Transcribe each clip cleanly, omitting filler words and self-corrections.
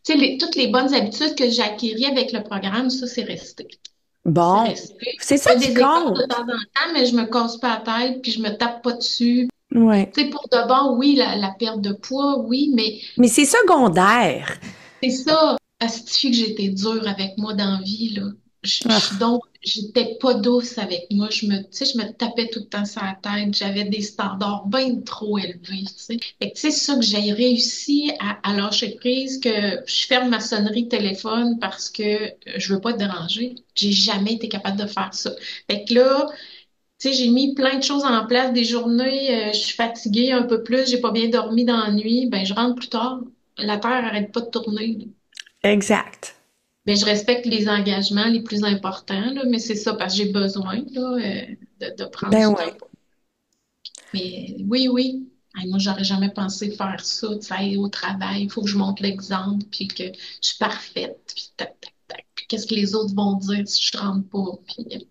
Tu sais, toutes les bonnes habitudes que j'ai acquises avec le programme, ça, c'est resté. C'est Bon, resté. c'est Je ça fais qui des efforts de compte. temps en temps, mais je me casse pas la tête, puis je me tape pas dessus. Ouais. Tu sais, pour de bon, oui, la perte de poids, oui, mais Mais c'est secondaire. c'est ça. Ça signifie que j'étais dure avec moi dans la vie, là. Ah, Donc, j'étais pas douce avec moi. Tu sais, je me tapais tout le temps sur la tête. J'avais des standards bien trop élevés, tu sais. Fait que, tu sais, c'est ça que j'ai réussi à lâcher prise, que je ferme ma sonnerie de téléphone parce que je veux pas te déranger. J'ai jamais été capable de faire ça. Fait que là, tu sais, j'ai mis plein de choses en place. Des journées, je suis fatiguée un peu plus, j'ai pas bien dormi dans la nuit. Ben, je rentre plus tard. La Terre arrête pas de tourner, là. exact. Ben, je respecte les engagements les plus importants, là, mais c'est ça, parce que j'ai besoin là, de prendre Ben du temps ouais. pour. Mais oui, oui. Hey, moi, j'aurais jamais pensé faire ça, tu sais, au travail. Il faut que je montre l'exemple, puis que je suis parfaite, puis tac, tac, tac. Puis qu'est-ce que les autres vont dire si je rentre pas? Puis,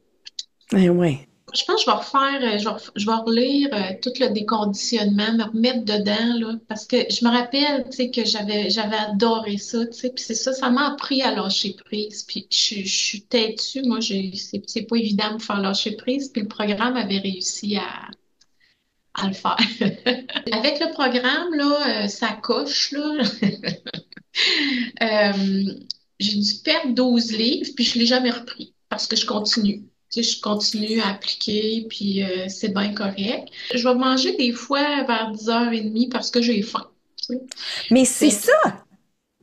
Ben ouais. je pense que je vais refaire, je vais relire tout le déconditionnement, me remettre dedans, là, parce que je me rappelle, tu sais, que j'avais adoré ça, tu sais, puis c'est ça, ça m'a appris à lâcher prise, puis je suis têtue, moi, c'est pas évident de me faire lâcher prise, puis le programme avait réussi à le faire. Avec le programme, là, ça coche, là, euh, j'ai dû perdre 12 livres, puis je l'ai jamais repris, parce que je continue. Tu sais, je continue à appliquer, puis c'est bien correct. Je vais manger des fois vers 10h30 parce que j'ai faim. Tu sais. Mais c'est Fait que ça.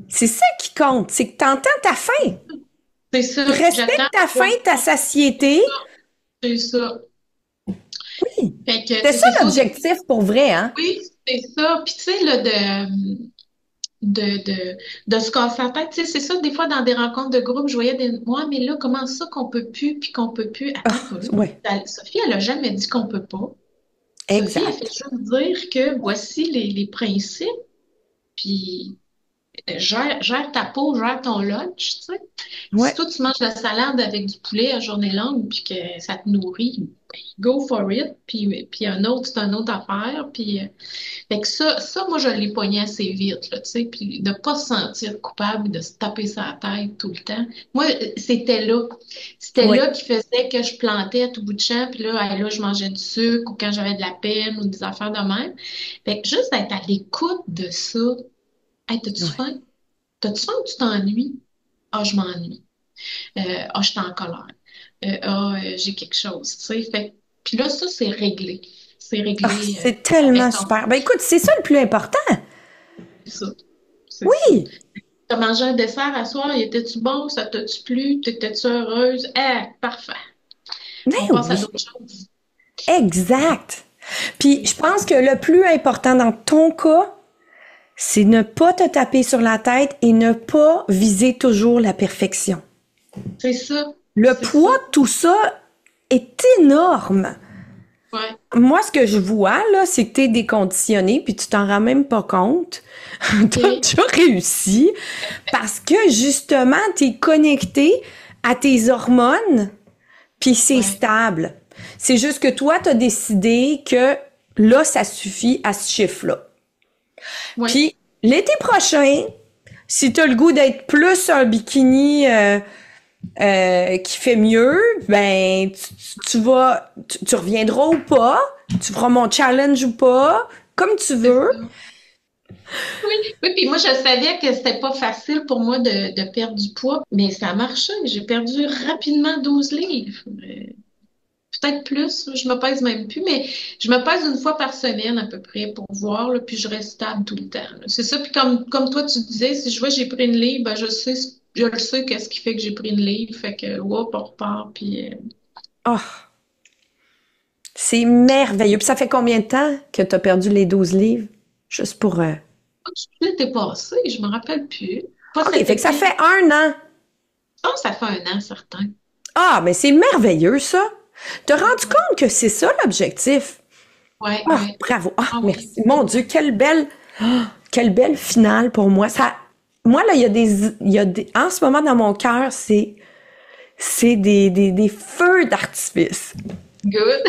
C'est ça qui compte. C'est que t'entends ta faim. c'est Tu ça, j'attends respectes ta de faim, ta voir. satiété. C'est ça. Oui. Fait que, tu C'est sais, ça c'est ça au début. l'objectif pour vrai, hein? Oui, c'est ça. Puis, tu sais, là, de, de, de se casser la tête. Tu sais, c'est ça, des fois, dans des rencontres de groupe, je voyais des. Moi, mais là, comment ça qu'on peut plus, puis qu'on peut plus? Attends un Ah, peu. ouais. Sophie, elle a jamais dit qu'on peut pas. Sophie, elle fait Exact. juste dire que voici les principes, puis gère ta peau, gère ton lunch, tu sais. Si Ouais. toi, tu manges la salade avec du poulet à journée longue, puis que ça te nourrit, ben, go for it. Puis un autre, c'est une autre affaire. Puis, fait que moi, je l'ai pogné assez vite, là, tu sais. Puis de pas se sentir coupable, de se taper sa tête tout le temps. Moi, c'était là. C'était Oui. là qui faisait que je plantais à tout bout de champ. Puis là, hey, là, je mangeais du sucre ou quand j'avais de la peine ou des affaires de même. Fait que juste d'être à l'écoute de ça. Hey, t'as-tu Ouais. faim? T'as-tu faim ou tu t'ennuies? Ah, je m'ennuie. Ah, je suis en colère. J'ai quelque chose, tu sais. Puis là, ça, c'est réglé. C'est Ah, réglé c'est avec tellement ton super. Ben écoute, c'est ça le plus important. c'est ça. C'est ça. Oui. T'as mangé un dessert à soir, il était-tu bon? Ça t'a-tu plu? T'étais-tu heureuse? Parfait. On Ben passe à oui. d'autres choses. Exact. Puis C'est je pense que le plus important dans ton cas, c'est ne pas te taper sur la tête et ne pas viser toujours la perfection. c'est ça. Le C'est ça. poids de tout ça est énorme. Ouais. Moi, ce que je vois, là, c'est que t'es déconditionné, puis tu t'en rends même pas compte. T'as OK. déjà réussi parce que, justement, t'es connecté à tes hormones, puis c'est Ouais. stable. C'est juste que toi, t'as décidé que là, ça suffit à ce chiffre-là. Ouais. Puis l'été prochain, si t'as le goût d'être plus un bikini qui fait mieux, ben tu reviendras ou pas, tu feras mon challenge ou pas, comme tu C'est veux. ça. Oui, oui, puis moi je savais que c'était pas facile pour moi de perdre du poids, mais ça a marché. J'ai perdu rapidement 12 livres. Peut-être plus, je me pèse même plus, mais je me pèse une fois par semaine à peu près pour voir, là, puis je reste stable tout le temps, là. C'est ça, puis comme toi tu disais, si je vois que j'ai pris une livre, ben je le sais qu'est-ce qui fait que j'ai pris une livre, fait que hop, on repart, puis Oh, c'est merveilleux. Puis ça fait combien de temps que t'as perdu les 12 livres? Juste pour... l'été passé, je me rappelle plus. Pas OK, cet fait que ça été. fait un an. Je pense que ça fait un an, certain. Ah, mais c'est merveilleux, ça. T'as Ouais, rendu ouais, compte que c'est ça l'objectif? ouais, Ah, ouais. bravo. Ah, Ah oui, merci. Mon Dieu, quelle belle finale pour moi. Ça, moi, là, en ce moment, dans mon cœur, c'est des feux d'artifice. good.